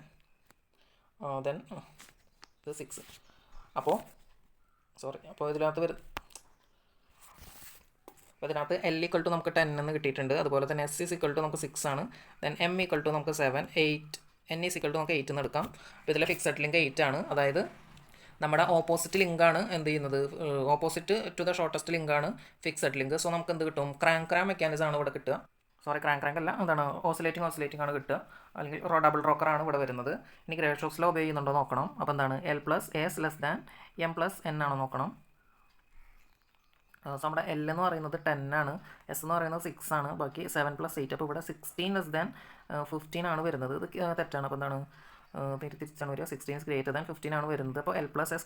ദെൻ ഇത് 6. അപ്പോൾ ഇതിനകത്ത് അപ്പോൾ ഇതിനകത്ത് L ഈക്വൽ ടു നമുക്ക് 10 എന്ന് കിട്ടിയിട്ടുണ്ട്. അതുപോലെ തന്നെ S ഈസ് ഈക്വൽ ടു നമുക്ക് 6 ആണ്. ദെൻ M ഈക്വൽ ടു നമുക്ക് 7, 8, N ഈസ് ഈക്വൽ ടു നമുക്ക് 8 എന്ന് എടുക്കാം. അപ്പോൾ ഇതിലെ ഫിക്സഡ് ലിങ്ക് 8 ആണ്. അതായത് നമ്മുടെ ഓപ്പോസിറ്റ് ലിങ്കാണ് എന്ത് ചെയ്യുന്നത്, ഓപ്പോസിറ്റ് ടു ദ ഷോർട്ടസ്റ്റ് ലിങ്കാണ് ഫിക്സഡ് ലിങ്ക്. സോ നമുക്ക് എന്ത് കിട്ടും, ക്രാങ്ക് മെക്കാനിസം ആണ് ഇവിടെ കിട്ടുക. സോറി, ക്രാങ്ക് അല്ല, എന്താണ് ഓസിലേറ്റിംഗ് ആണ് കിട്ടുക, അല്ലെങ്കിൽ ഡബിൾ റോക്കറാണ് ഇവിടെ വരുന്നത്. ഇനി ഗ്രേഷോസ് ലോ ഒബേ ചെയ്യുന്നുണ്ടോ നോക്കണം. അപ്പോൾ എന്താണ് L+S=M+N ആണ് നോക്കണം. സോ നമ്മുടെ L എന്ന് പറയുന്നത് 10 ആണ്, S എന്ന് പറയുന്നത് 6 ആണ്, ബാക്കി 7+8. അപ്പോൾ ഇവിടെ 16<15 ആണ് വരുന്നത്. ഇത് തെറ്റാണ്. അപ്പോൾ എന്താണ് തിരിച്ചാണ് വരിക, 16 ആണ് വരുന്നത്. അപ്പോൾ L+S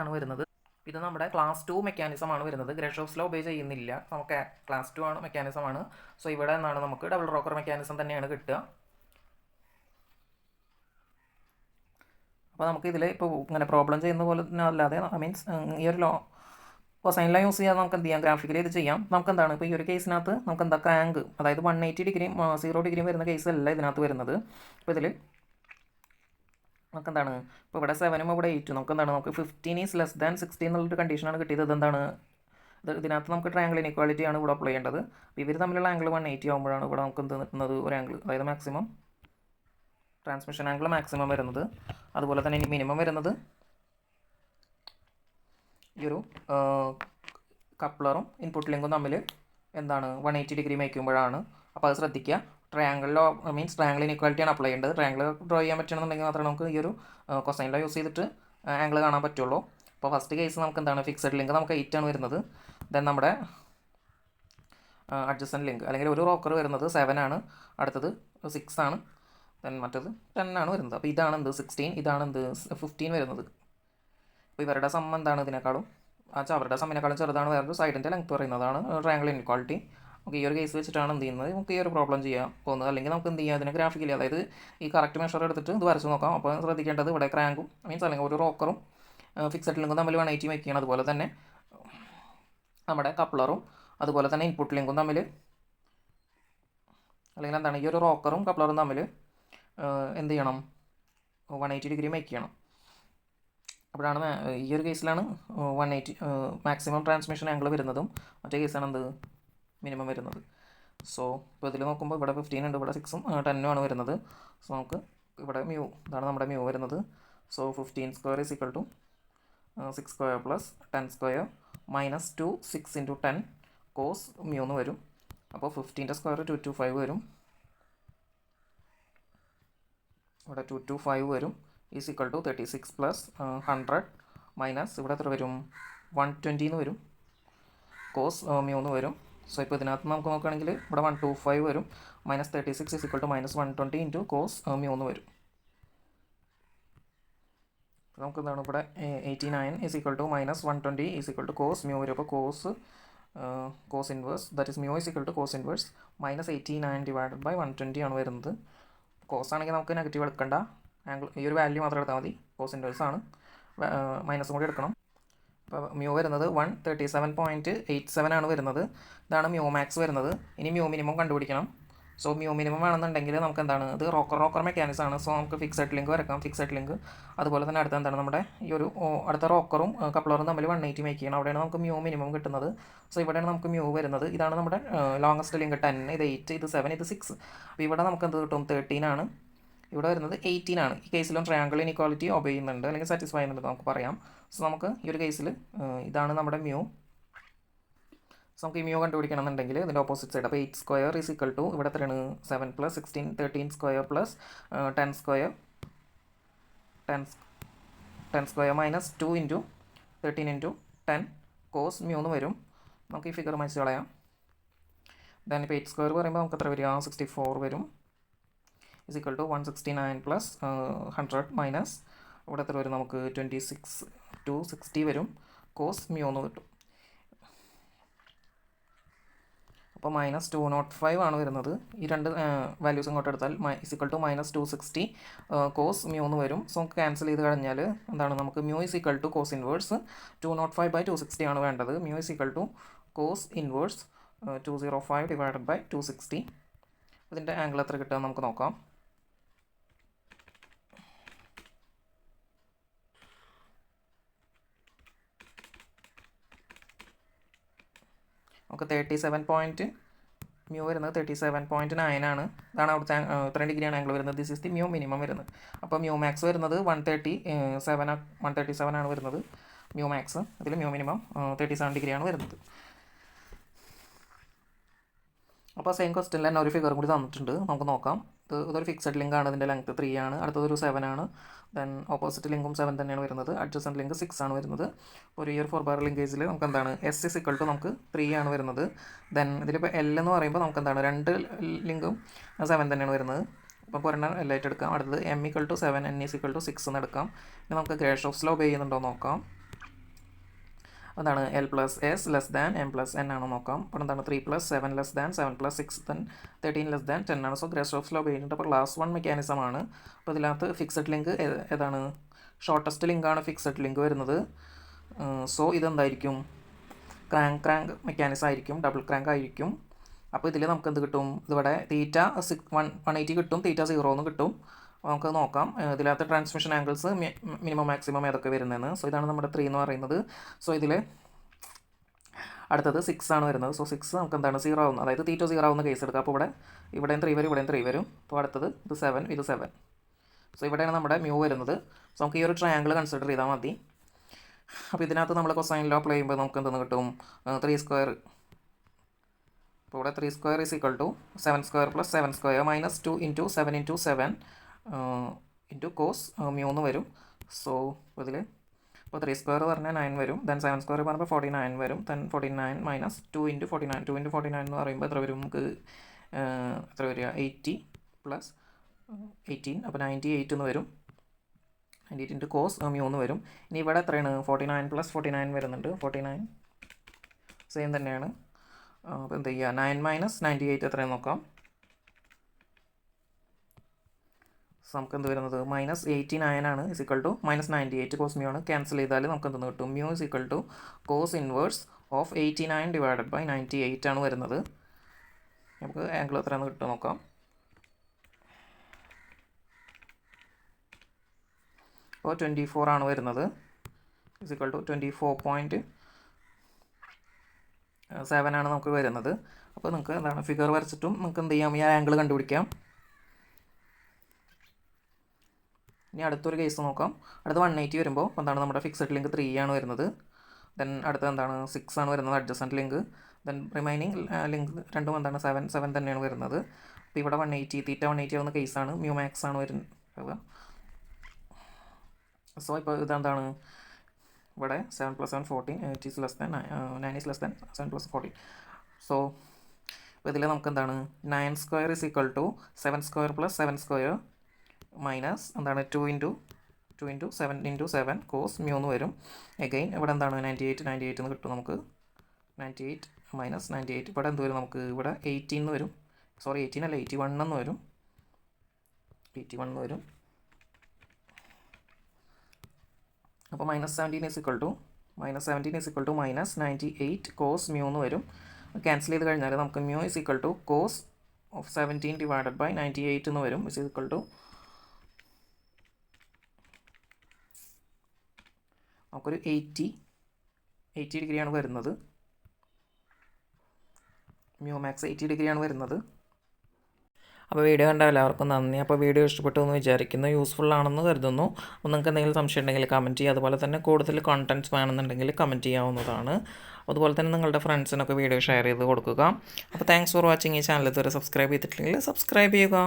ആണ് വരുന്നത്. ഇത് നമ്മുടെ ക്ലാസ് 2 മെക്കാനിസം ആണ് വരുന്നത്. ഗ്രേഷോസ് ലോ ഒബേ ചെയ്യുന്നില്ല, നമുക്ക് ക്ലാസ് 2 ആണ് മെക്കാനിസം ആണ്. സോ ഇവിടെ നിന്നാണ് നമുക്ക് ഡബിൾ റോക്കർ മെക്കാനിസം തന്നെയാണ് കിട്ടുക. അപ്പോൾ നമുക്ക് ഇതിൽ ഇപ്പോൾ ഇങ്ങനെ പ്രോബ്ലം ചെയ്യുന്ന പോലെ തന്നെ അല്ലാതെ മീൻസ് ഈ ഒരു ലോ കൊസൈൻ ലോ യൂസ് ചെയ്യാതെ നമുക്ക് എന്ത് ചെയ്യാം, ഗ്രാഫിക്കലി ഇത് ചെയ്യാം. നമുക്ക് എന്താണ് ഇപ്പോൾ ഈ ഒരു കേസിനകത്ത് നമുക്ക് എന്താ ക്രാങ്ക്, അതായത് 180 ഡിഗ്രിയും 0 ഡിഗ്രിയും വരുന്ന കേസല്ല ഇതിനകത്ത് വരുന്നത്. അപ്പോൾ ഇതിൽ നമുക്ക് എന്താണ്, ഇപ്പോൾ ഇവിടെ 7ഉം ഇവിടെ 8ഉം നമുക്ക് എന്താണ്, നമുക്ക് 15 <16 എന്നുള്ളൊരു കണ്ടീഷനാണ് കിട്ടിയത്. ഇതെന്താണ്, ഇതിനകത്ത് നമുക്ക് ട്രയാങ്കിൾ ഇനീക്വാളിറ്റി ആണ് ഇവിടെ അപ്ലൈ ചെയ്യേണ്ടത്. അപ്പോൾ ഇവർ തമ്മിലുള്ള ആംഗിൾ 180 ആകുമ്പോഴാണ് ഇവിടെ നമുക്ക് എന്ത് നിൽക്കുന്നത്, ഒരു ആംഗിൾ, അതായത് മാക്സിമം ട്രാൻസ്മിഷൻ ആംഗിൾ മാക്സിമം വരുന്നത്. അതുപോലെ തന്നെ ഇനി മിനിമം വരുന്നത് ഈ ഒരു കപ്ലറും ഇൻപുട്ട് ലിങ്കും തമ്മിൽ എന്താണ് 180 ഡിഗ്രി വയ്ക്കുമ്പോഴാണ്. അപ്പോൾ അത് ശ്രദ്ധിക്കുക. ട്രയാങ്കിളിലോ മീൻസ് ട്രയാങ്കിൾ ഇനീക്വാലിറ്റിയാണ് അപ്ലൈ ചെയ്യേണ്ടത്. ട്രയാങ്കിൾ ഡ്രോ ചെയ്യാൻ പറ്റണമെന്നുണ്ടെങ്കിൽ മാത്രമേ നമുക്ക് ഈ ഒരു കൊസൈനിലോ യൂസ് ചെയ്തിട്ട് ആംഗിൾ കാണാൻ പറ്റുള്ളൂ. അപ്പോൾ ഫസ്റ്റ് കേസ് നമുക്ക് എന്താണ്, ഫിക്സഡ് ലിങ്ക് നമുക്ക് 8 ആണ് വരുന്നത്. ദെൻ നമ്മുടെ അഡ്ജസ്റ്റൻറ്റ് ലിങ്ക് അല്ലെങ്കിൽ ഒരു റോക്കർ വരുന്നത് 7 ആണ്, അടുത്തത് 6 ആണ്, ദെൻ മറ്റത് 10 ആണ് വരുന്നത്. അപ്പോൾ ഇതാണ് എന്ത് 16, ഇതാണ് എന്ത് 15 വരുന്നത്. അപ്പോൾ ഇവരുടെ സം എന്താണ് ഇതിനേക്കാളും അവരുടെ സമ്മിനേക്കാളും ചെറുതാണ് വേറൊരു സൈഡിൻ്റെ ലെങ്ത് പറയുന്നതാണ് ട്രയാങ്കിൾ ഇൻഇക്വാളിറ്റി. നമുക്ക് ഈ ഒരു കേസ് വെച്ചിട്ടാണ് എന്ത് ചെയ്യുന്നത്, നമുക്ക് ഈ ഒരു പ്രോബ്ലം ചെയ്യാൻ പോകുന്നത്. അല്ലെങ്കിൽ നമുക്ക് എന്ത് ചെയ്യാം, അതിനെ ഗ്രാഫിക്കലി, അതായത് ഈ കറക്റ്റ് മെഷർ എടുത്തിട്ട് ഇത് വരച്ച് നോക്കാം. അപ്പോൾ ശ്രദ്ധിക്കേണ്ടത് ഇവിടെ ക്രാങ്കും മീൻസ് അല്ലെങ്കിൽ ഒരു റോക്കറും ഫിക്സഡ് ലിങ്കും തമ്മിൽ 180 വയ്ക്കുകയാണ്. അതുപോലെ തന്നെ നമ്മുടെ കപ്ലറും അതുപോലെ തന്നെ ഇൻപുട്ട് ലിങ്കും തമ്മിൽ, അല്ലെങ്കിൽ എന്താണ് ഈ ഒരു റോക്കറും കപ്ലറും തമ്മിൽ എന്ത് ചെയ്യണം, 180 ഡിഗ്രി വയ്ക്കണം. അപ്പോഴാണ് ഈ ഒരു കേസിലാണ് 180 മാക്സിമം ട്രാൻസ്മിഷൻ ആംഗിൾ വരുന്നതും, മറ്റേ കേസാണ് എന്ത് മിനിമം വരുന്നത്. സോ ഇപ്പോൾ ഇതിൽ നോക്കുമ്പോൾ ഇവിടെ 15 ഉണ്ട്, ഇവിടെ 6ഉം 10ഉം ആണ് വരുന്നത്. സോ നമുക്ക് ഇവിടെ ഇതാണ് നമ്മുടെ വരുന്നത്. സോ 15² = 6² + 10² -2 6 × 10 cos എന്ന് വരും. അപ്പോൾ 15ൻ്റെ സ്ക്വയർ 225 വരും, ഇവിടെ 225 വരും, ഈസ് ഈക്വൽ ടു 36 + 100 മൈനസ് ഇവിടെ എത്ര വരും, 120 എന്ന് വരും, കോസ് എന്ന് വരും. സോ ഇപ്പോൾ ഇതിനകത്ത് നമുക്ക് നോക്കുകയാണെങ്കിൽ ഇവിടെ 125 വരും, -36 ഈസ് ഈക്വൽ ടു -120 × കോസ് എന്ന് വരും. നമുക്ക് എന്താണ് ഇവിടെ 89 is equal to -120 is equal to cos വരും. അപ്പോൾ cos inverse that is is equal to cos inverse -89 / 120 ആണ് വരുന്നത്. കോസ് ആണെങ്കിൽ നമുക്ക് നെഗറ്റീവ് എടുക്കണ്ട, ആംഗിൾ ഈ ഒരു വാല്യൂ മാത്രം എടുത്താൽ മതി. കോസ് ഇൻവേഴ്സ് ആണ്, മൈനസും കൂടി എടുക്കണം. അപ്പോൾ വരുന്നത് 137.87 ആണ് വരുന്നത്. ഇതാണ് മാക്സ് വരുന്നത്. ഇനി മിനിമം കണ്ടുപിടിക്കണം. സോ മിനിമം വേണമെന്നുണ്ടെങ്കിൽ നമുക്ക് എന്താണ്, ഇത് റോക്കർ മെക്കാനിസം ആണ്. സോ നമുക്ക് ഫിക്സഡ് ലിങ്ക് വരക്കാം, ഫിക്സഡ് ലിങ്ക്. അതുപോലെ തന്നെ അടുത്ത എന്താണ്, നമ്മുടെ ഈ ഒരു അടുത്ത റോക്കറും കപ്ലറും തമ്മിൽ 180 മേക്ക് ചെയ്യണം. അവിടെയാണ് നമുക്ക് മിനിമം കിട്ടുന്നത്. സോ ഇവിടെയാണ് നമുക്ക് വരുന്നത്. ഇതാണ് നമ്മുടെ ലോങ്ങസ്റ്റ് ലിങ്ക് 10, ഇത് 8, ഇത് 7, ഇത് 6. അപ്പോൾ ഇവിടെ നമുക്ക് എന്ത് കിട്ടും, 13 ആണ്, ഇവിടെ വരുന്നത് 18 ആണ്. ഈ കേസിലും ട്രയാങ്കിൾ ഇനീക്വാളിറ്റി ഒബേ ചെയ്യുന്നുണ്ട് അല്ലെങ്കിൽ സാറ്റിസ്ഫൈ ചെയ്യുന്നുണ്ട് നമുക്ക് പറയാം. സോ നമുക്ക് ഈ ഒരു കേസിൽ ഇതാണ് നമ്മുടെ സോ നമുക്ക് ഈ കണ്ടുപിടിക്കണം എന്നുണ്ടെങ്കിൽ ഇതിൻ്റെ ഓപ്പോസിറ്റ് സൈഡ്, അപ്പോൾ 8² ഈസ് ഈക്വൽ ടു ഇവിടെ എത്രയാണ് 7 + 16 13² + 10² -2 × 13 × 10 കോസ് എന്ന് വരും. നമുക്ക് ഈ ഫിഗർ മാച്ച് കളയാം. ദെൻ ഇപ്പോൾ 8² പറയുമ്പോൾ നമുക്ക് എത്ര വരിക, 64 വരും, ഈസ് ഈക്വൽ ടു 169 + 100 മൈനസ് ഇവിടെ എത്ര വരും, നമുക്ക് 26 to 60 വരും, കോസ് എന്ന് കിട്ടും. അപ്പോൾ -205 ആണ് വരുന്നത്. ഈ രണ്ട് വാല്യൂസ് ഇങ്ങോട്ട് എടുത്താൽ ഈസ് ഈക്വൽ ടു -260 കോസ് എന്ന് വരും. സോ ക്യാൻസൽ ചെയ്ത് കഴിഞ്ഞാൽ എന്താണ്, നമുക്ക് is equal to cos inverse 205/260 ആണ് വേണ്ടത്. Is equal to cos inverse 205 / 260. ഇതിൻ്റെ ആംഗിൾ എത്ര കിട്ടുക നമുക്ക് നോക്കാം. നമുക്ക് 37 മ്യൂ വരുന്നത് 37.9 ആണ്. ഇതാണ് അവിടുത്തെ ഇത്രയും ഡിഗ്രിയാണ് ആംഗിൾ വരുന്നത്. This is the mu minimum വരുന്നത്. അപ്പോൾ മ്യൂ മാക്സ് വരുന്നത് 137 ആണ് വരുന്നത് മ്യൂ മാക്സ്. അതിൽ മ്യൂ മിനിമം 37 ഡിഗ്രിയാണ് വരുന്നത്. അപ്പോൾ സെയിം ക്വസ്റ്റ്യനിൽ തന്നെ ഒരു ഫിഗറും കൂടി തന്നിട്ടുണ്ട്, നമുക്ക് നോക്കാം. ഇതൊരു ഫിക്സഡ് ലിങ്ക് ആണ്, ഇതിൻ്റെ ലെങ്ത് 3 ആണ്. അടുത്തതൊരു 7 ആണ്. ദെൻ ഓപ്പോസിറ്റ് ലിങ്കും 7 തന്നെയാണ് വരുന്നത്. അഡ്ജസൻറ്റ് ലിങ്ക് 6 ആണ് വരുന്നത്. ഒരു ഇയർ 4 ബാർ ലിങ്കേജിൽ നമുക്ക് എന്താണ് എസ് ഇസ് ഇക്വൽ ടു നമുക്ക് 3 ആണ് വരുന്നത്. ദെൻ ഇതിലിപ്പോൾ എൽ എന്ന് പറയുമ്പോൾ നമുക്ക് എന്താണ് 2 ലിങ്കും 7 തന്നെയാണ് വരുന്നത്. അപ്പോൾ ഒരെണ്ണം എല്ലായിട്ട് എടുക്കാം. അടുത്തത് M equal to 7 N is equal to 6 എന്ന് എടുക്കാം. ഇനി നമുക്ക് ഗ്രേഷോഫ്സ് ലോ ചെയ്യുന്നുണ്ടോ നോക്കാം. അതാണ് L plus S less than M plus N ആണോ നോക്കാം. അപ്പോൾ എന്താണ് 3 + 7 less than 7 + 6 then 13 less than 10 ആണ്. സോ ഗ്രേഷോഫ്സ് ലോ ചെയ്യുന്നുണ്ട്. അപ്പോൾ ക്ലാസ് 1 മെക്കാനിസം ആണ്. അപ്പോൾ ഇതിനകത്ത് ഫിക്സഡ് ലിങ്ക് ഏതാണ്, ഷോർട്ടസ്റ്റ് ലിങ്കാണ് ഫിക്സഡ് ലിങ്ക് വരുന്നത്. സോ ഇതെന്തായിരിക്കും, ക്രാങ്ക് മെക്കാനിസം ആയിരിക്കും, ഡബിൾ ക്രാങ്ക് ആയിരിക്കും. അപ്പോൾ ഇതിൽ നമുക്ക് എന്ത് കിട്ടും, ഇതിവിടെ തീറ്റ 180 കിട്ടും, തീറ്റ 0 എന്ന് കിട്ടും. നമുക്ക് നോക്കാം ഇതിനകത്ത് ട്രാൻസ്മിഷൻ ആംഗിൾസ് മിനിമം മാക്സിമം ഏതൊക്കെ വരുന്നതെന്ന്. സോ ഇതാണ് നമ്മുടെ 3 എന്ന് പറയുന്നത്. സോ ഇതിൽ അടുത്തത് 6 ആണ് വരുന്നത്. സോ 6 നമുക്ക് എന്താണ് 0 ആവുന്നത്, അതായത് തീറ്റ 0 ആവുന്ന കേസ് എടുക്കുക. അപ്പോൾ ഇവിടെയും 3 വരും, ഇവിടെയും 3 വരും. അപ്പോൾ അടുത്തത് ഇത് 7, ഇത് 7. സോ ഇവിടെയാണ് നമ്മുടെ മ്യൂ വരുന്നത്. സോ നമുക്ക് ഈ ഒരു ട്രയാങ്കിൾ കൺസിഡർ ചെയ്താൽ മതി. അപ്പോൾ ഇതിനകത്ത് നമ്മൾ കൊസൈൻ ലോ അപ്ലൈ ചെയ്യുമ്പോൾ നമുക്ക് എന്തെന്ന് കിട്ടും, 3². അപ്പോൾ ഇവിടെ 3² is equal to 7² + 7² minus 2 × 7 × 7 into cos mu എന്ന് വരും. സോ ഇതിൽ ഇപ്പോൾ 3² പറഞ്ഞാൽ 9 വരും. ദെൻ 7² പറഞ്ഞപ്പോൾ 49 വരും. Then 49 minus 2 × 49. 2 × 49 എന്ന് പറയുമ്പോൾ എത്ര വരും നമുക്ക്, എത്ര വരിക, 80 + 18. അപ്പോൾ 98 എന്ന് വരും. 98 ഇൻറ്റു കോസ് മ്യൂ എന്ന് വരും. ഇനി ഇവിടെ എത്രയാണ്, 49 + 49 വരുന്നുണ്ട്. 49 സെയിം തന്നെയാണ്. അപ്പോൾ എന്ത് ചെയ്യുക, 9 - 98 എത്രയാണ് നോക്കാം. സോ നമുക്ക് എന്ത് വരുന്നത്, -89 ആണ് is equal to -98 cos mu ആണ്. ക്യാൻസൽ ചെയ്താൽ നമുക്ക് എന്തെന്ന് കിട്ടും, mu is equal to cos inverse of 89 divided by 98 ആണ് വരുന്നത്. നമുക്ക് ആംഗിൾ എത്രയാണെന്ന് കിട്ടും നോക്കാം. അപ്പോൾ 24 ആണ് വരുന്നത്. ഇസ് ഈക്വൽ ടു 24.7 ആണ് നമുക്ക് വരുന്നത്. അപ്പോൾ നിങ്ങൾക്ക് എന്താണ് ഫിഗർ വരച്ചിട്ടും നിങ്ങൾക്ക് എന്ത് ചെയ്യാം, ഈ ആംഗിൾ കണ്ടുപിടിക്കാം. ഇനി അടുത്തൊരു കേസ് നോക്കാം. അടുത്ത 180 വരുമ്പോൾ എന്താണ് നമ്മുടെ ഫിക്സഡ് ലിങ്ക് 3 ആണ് വരുന്നത്. ദെൻ അടുത്ത എന്താണ് 6 ആണ് വരുന്നത് adjacent link. Then remaining link രണ്ടും എന്താണ് 7 തന്നെയാണ് വരുന്നത്. അപ്പോൾ ഇവിടെ 180 തീറ്റ 180 ആവുന്ന കേസാണ്, മ്യൂ മാക്സ് ആണ് വരുന്നത്. സോ ഇപ്പോൾ ഇതെന്താണ് ഇവിടെ 7 + 7 14, 8 is less than 9 is less than 7 + 14. So ഇപ്പോൾ ഇതിൽ നമുക്ക് എന്താണ് 9² is equal to 7² + 7² മൈനസ് എന്താണ് 2 × 7 × 7 കോസ് മ്യൂ എന്ന് വരും. എഗെയിൻ ഇവിടെ എന്താണ് 98 എന്ന് കിട്ടും നമുക്ക്. 98 - 98 ഇവിടെ എന്ത് വരും നമുക്ക്, ഇവിടെ 18 എന്ന് വരും. സോറി 18 അല്ല 81 എന്ന് വരും. 81 എന്ന് വരും. അപ്പോൾ -17 is equal to -98 cos mu എന്ന് വരും. ക്യാൻസൽ ചെയ്ത് കഴിഞ്ഞാൽ നമുക്ക് mu is equal to cos of 17 divided by 98 എന്ന് വരും. ഇസ് ഈക്വൽ ടു നമുക്കൊരു 80 ഡിഗ്രിയാണ് വരുന്നത്. മ്യൂ മാക്സ് 80 ഡിഗ്രിയാണ് വരുന്നത്. അപ്പോൾ വീഡിയോ കണ്ട എല്ലാവർക്കും നന്ദി. അപ്പോൾ വീഡിയോ ഇഷ്ടപ്പെട്ടു എന്ന് വിചാരിക്കുന്നു, യൂസ്ഫുൾ ആണെന്ന് കരുതുന്നു. അപ്പോൾ നിങ്ങൾക്ക് എന്തെങ്കിലും സംശയം ഉണ്ടെങ്കിൽ കമൻറ്റ് ചെയ്യുക. അതുപോലെ തന്നെ കൂടുതൽ കോണ്ടൻറ്റ്സ് വേണമെന്നുണ്ടെങ്കിൽ കമൻറ്റ് ചെയ്യാവുന്നതാണ്. അതുപോലെ തന്നെ നിങ്ങളുടെ ഫ്രണ്ട്സിനൊക്കെ വീഡിയോ ഷെയർ ചെയ്ത് കൊടുക്കുക. അപ്പോൾ താങ്ക്സ് ഫോർ വാച്ചിങ്. ഈ ചാനൽ ഇതുവരെ സബ്സ്ക്രൈബ് ചെയ്തിട്ടില്ലെങ്കിൽ സബ്സ്ക്രൈബ് ചെയ്യുക.